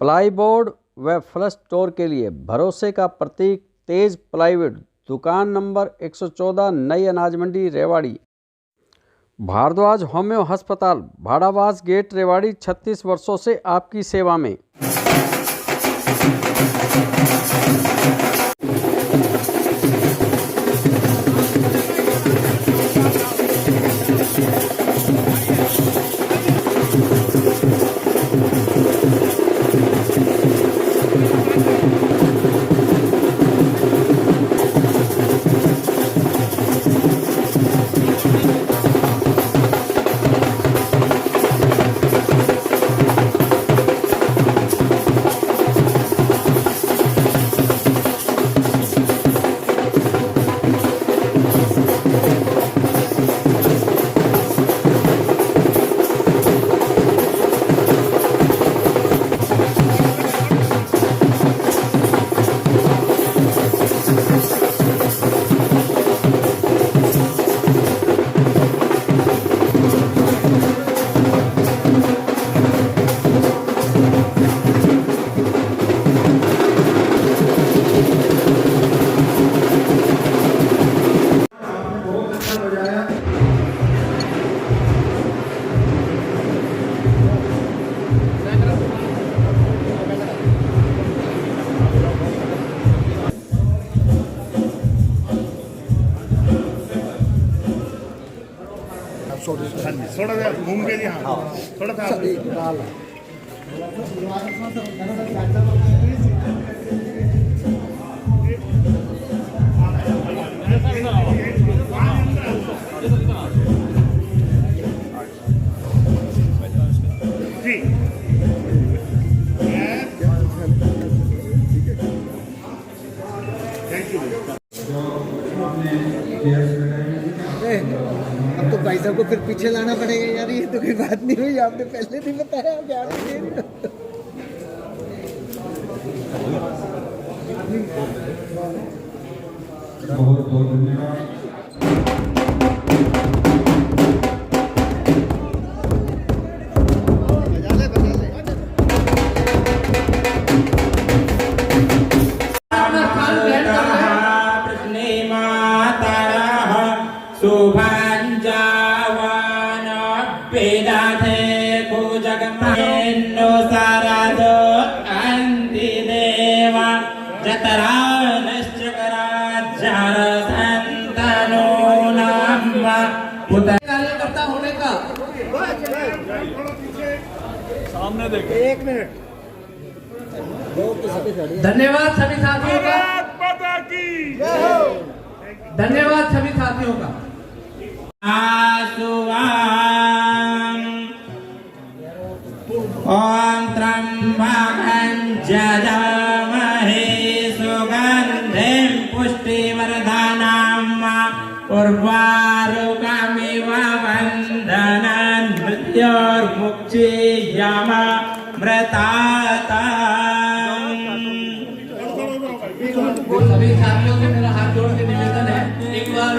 Plyboard व flush door के लिए भरोसे का प्रतीक तेज प्लाईवुड। दुकान नंबर 114, नई अनाज मंडी, रेवाड़ी। भारद्वाज होम्यो अस्पताल, भाड़ावास गेट, रेवाड़ी। 36 वर्षों से आपकी सेवा में। थोड़ा सा घूम के लिए, हाँ थोड़ा सा जी। Thank you. अब तो भाई साहब को फिर पीछे लाना पड़ेगा यार, ये तो कोई बात नहीं हुई, आपने पहले नहीं बताया क्या। बहुत बहुत धन्यवाद। कार्यकर्ता होने का सामने देखो। एक मिनट। धन्यवाद सभी साथियों का। धन्यवाद सभी साथियों का। ओम त्र्यंबकं यजामहे सुगंधिं पुष्टिवर्धनम् उर्वारुकमिव बन्धनान् मृत्योर्मुक्षीयमामृतात्। सभी साथियों से मेरा हाथ जोड़ के निवेदन है, एक बार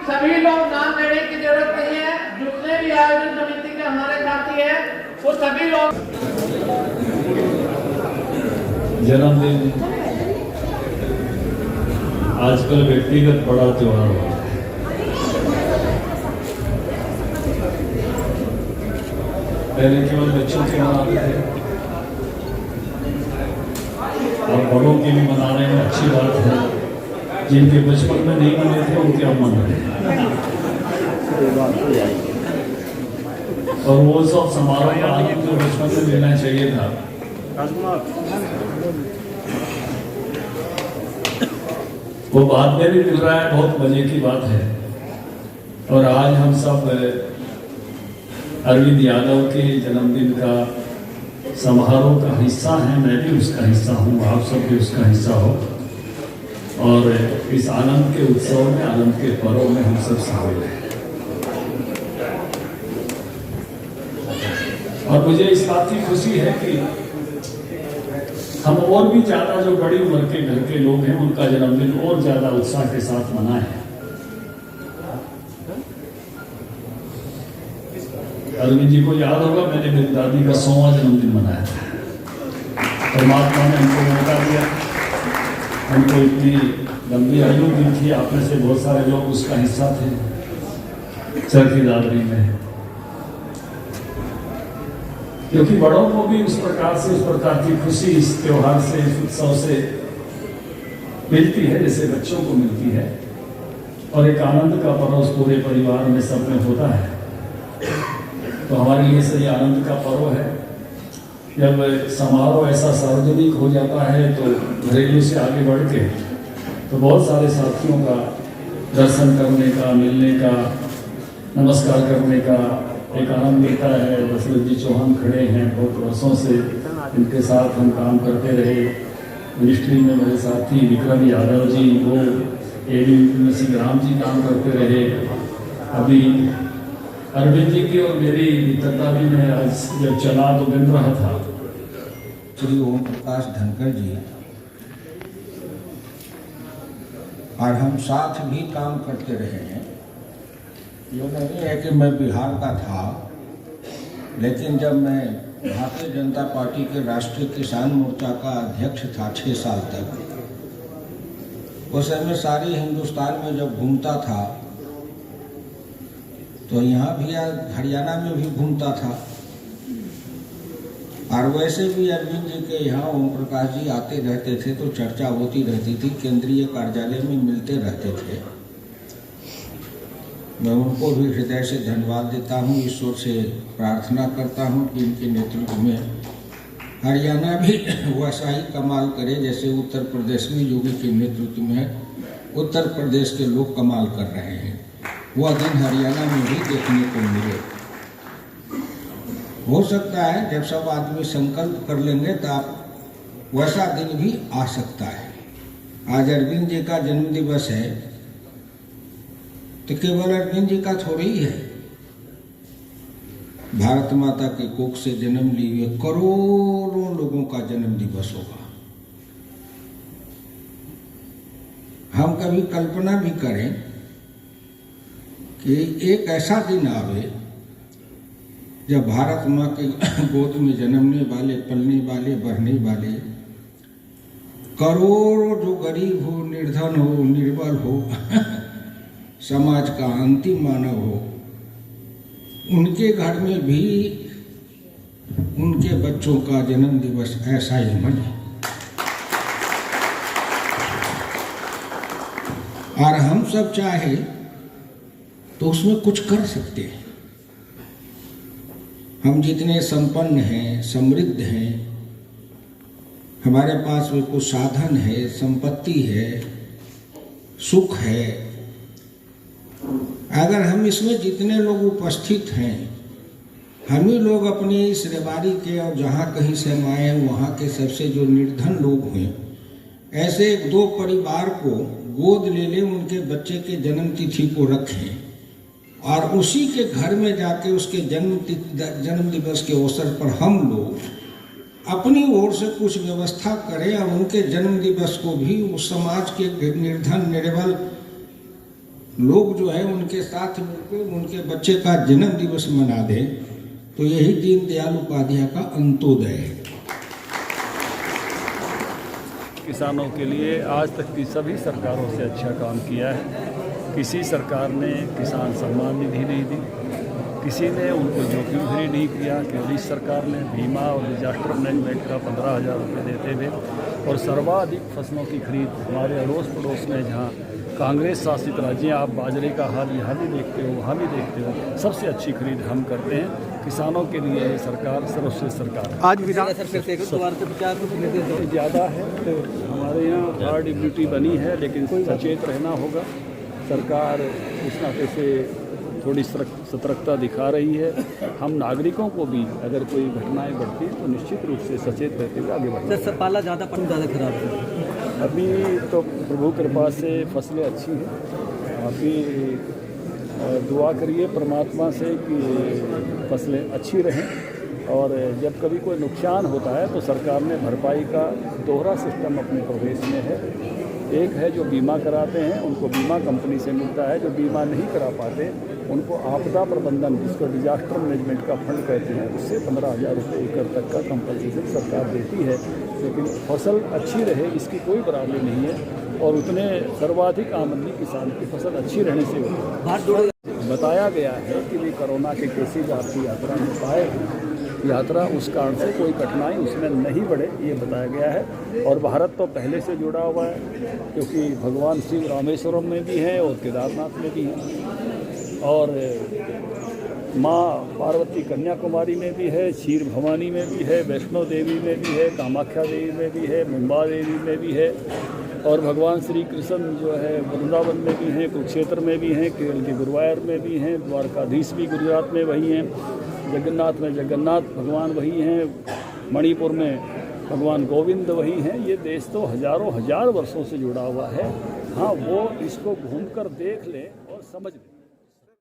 सभी लोग नाम लेने की जरूरत नहीं है, जितने भी आयोजन समिति के हमारे साथी हैं वो सभी लोग। जन्मदिन आजकल व्यक्तिगत बड़ा त्योहार हो, पहले केवल बच्चों के मनाते थे, और बड़ों के भी मना रहे हैं, अच्छी बात है। जिनके बचपन में नहीं मने थे उनके अब मन रहे हैं, और वो सब समारोह का आनंद जो बचपन में लेना चाहिए था, वो बाद में भी मिल रहा है। बहुत मजे की बात है। और आज हम सब अरविंद यादव के जन्मदिन का समारोह का हिस्सा हैं। मैं भी उसका हिस्सा हूँ, आप सब भी उसका हिस्सा हो, और इस आनंद के उत्सव में, आनंद के पर्व में हम सब शामिल हैं। और मुझे इस बात की खुशी है कि हम और भी ज़्यादा जो बड़ी उम्र के घर के लोग हैं उनका जन्मदिन और ज़्यादा उत्साह के साथ मनाएं। अरविंद जी को याद होगा, मैंने मेरी दादी का 100वां जन्मदिन मनाया था। परमात्मा ने हमको मौका दिया, हमको इतनी लंबी आयु दी थी। आप में से बहुत सारे लोग उसका हिस्सा थे चरखी दादरी में, क्योंकि बड़ों को भी उस प्रकार की खुशी इस त्योहार से, इस उत्सव से मिलती है जैसे बच्चों को मिलती है। और एक आनंद का पर्व पूरे परिवार में सब में होता है। तो हमारे लिए से ये आनंद का पर्व है। जब समारोह ऐसा सार्वजनिक हो जाता है तो घरेलू से आगे बढ़ के तो बहुत सारे साथियों का दर्शन करने का, मिलने का, नमस्कार करने का एक आनंद मिलता है। दशरथ जी चौहान खड़े हैं, बहुत वर्षों से इनके साथ हम काम करते रहे। मिनिस्ट्री में मेरे साथी विक्रम यादव जी, वो AD सिंह जी काम करते रहे। अभी अरविंद जी की और मेरी मित्रता भी मैं आज जब चला तो मिल रहा था। श्री ओम प्रकाश धनखड़ जी और हम साथ भी काम करते रहे हैं। ये नहीं है कि मैं बिहार का था, लेकिन जब मैं भारतीय जनता पार्टी के राष्ट्रीय किसान मोर्चा का अध्यक्ष था 6 साल तक, उस समय सारे हिंदुस्तान में जब घूमता था तो यहाँ भी हरियाणा में भी घूमता था। और वैसे भी अरविंद जी के यहाँ ओम प्रकाश जी आते रहते थे तो चर्चा होती रहती थी, केंद्रीय कार्यालय में मिलते रहते थे। मैं उनको भी हृदय से धन्यवाद देता हूँ, ईश्वर से प्रार्थना करता हूँ कि इनके नेतृत्व में हरियाणा भी वैसा ही कमाल करे जैसे उत्तर प्रदेश में योगी के नेतृत्व में उत्तर प्रदेश के लोग कमाल कर रहे हैं। वह दिन हरियाणा में भी देखने को मिले। हो सकता है जब सब आदमी संकल्प कर लेंगे तो आप वैसा दिन भी आ सकता है। आज अरविंद जी का जन्म दिवस है तो केवल अरविंद जी का थोड़ी ही है। भारत माता के कोख से जन्म लिए करोड़ों लोगों का जन्म दिवस होगा। हम कभी कल्पना भी करें कि एक ऐसा दिन आवे जब भारत माँ के गोद में जन्मने वाले, पलने वाले, बढ़ने वाले करोड़ों जो गरीब हो, निर्धन हो, निर्बल हो, समाज का अंतिम मानव हो, उनके घर में भी उनके बच्चों का जन्म दिवस ऐसा ही मने। और हम सब चाहे तो उसमें कुछ कर सकते हैं। हम जितने संपन्न हैं, समृद्ध हैं, हमारे पास में कुछ साधन है, संपत्ति है, सुख है, अगर हम इसमें जितने लोग उपस्थित हैं, हम ही लोग अपने इस रेवाड़ी के और जहाँ कहीं से हम आए हैं वहाँ के सबसे जो निर्धन लोग हैं, ऐसे 1-2 परिवार को गोद ले लें, उनके बच्चे के जन्म तिथि को रखें और उसी के घर में जाके उसके जन्म दिवस के अवसर पर हम लोग अपनी ओर से कुछ व्यवस्था करें और उनके जन्म दिवस को भी उस समाज के निर्धन, निर्बल लोग जो है उनके साथ मिलकर उनके बच्चे का जन्म दिवस मना दें, तो यही दीनदयाल उपाध्याय का अंत्योदय है। किसानों के लिए आज तक की सभी सरकारों से अच्छा काम किया है। किसी सरकार ने किसान सम्मान निधि नहीं दी, किसी ने उनको जोखिम फ्री नहीं किया। केरल सरकार ने बीमा और डिजास्टर मैनेजमेंट का 15,000 रुपये देते हुए और सर्वाधिक फसलों की खरीद हमारे अड़ोस पड़ोस में जहाँ कांग्रेस शासित राज्य आप बाजरे का हाल यहाँ भी देखते हो वहाँ भी देखते हो, सबसे अच्छी खरीद हम करते हैं। किसानों के लिए ये सरकार सर्वश्रेष्ठ सरकार है। आज विधान ज़्यादा है तो हमारे यहाँ RWT बनी है, लेकिन सचेत रहना होगा। सरकार इस नाते से थोड़ी सतर्कता दिखा रही है। हम नागरिकों को भी अगर कोई घटनाएं बढ़ती हैं तो निश्चित रूप से सचेत रहते हुए आगे बढ़ना। सर पाला ज़्यादा खराब है। अभी तो प्रभु कृपा से फसलें अच्छी हैं। अभी दुआ करिए परमात्मा से कि फसलें अच्छी रहें और जब कभी कोई नुकसान होता है तो सरकार ने भरपाई का दोहरा सिस्टम अपने प्रदेश में है। एक है जो बीमा कराते हैं उनको बीमा कंपनी से मिलता है, जो बीमा नहीं करा पाते उनको आपदा प्रबंधन जिसको डिजास्टर मैनेजमेंट का फंड कहते हैं उससे 15,000 रुपये एकड़ तक का कंपनसेशन सरकार देती है। लेकिन फसल अच्छी रहे इसकी कोई बराबरी नहीं है और उतने सर्वाधिक आमदनी किसान की फसल अच्छी रहने से होती है। बताया गया है कि भी कोरोना के केसेज आपकी यात्रा में पाए, यात्रा उस कारण से कोई कठिनाई उसमें नहीं बढ़े ये बताया गया है। और भारत तो पहले से जुड़ा हुआ है क्योंकि भगवान शिव रामेश्वरम में भी हैं और केदारनाथ में भी हैं और माँ पार्वती कन्याकुमारी में भी है, क्षीर भवानी में भी है, वैष्णो देवी में भी है, कामाख्या देवी में भी है, मुंबा देवी में भी है और भगवान श्री कृष्ण जो है वृंदावन में भी हैं, कुरुक्षेत्र में भी हैं, केरल के गुरुवायूर में भी हैं, द्वारकाधीश भी गुजरात में वही हैं, जगन्नाथ में जगन्नाथ भगवान वही हैं, मणिपुर में भगवान गोविंद वही हैं। ये देश तो हजारों हजार वर्षों से जुड़ा हुआ है। हाँ, वो इसको घूमकर देख लें और समझ लें।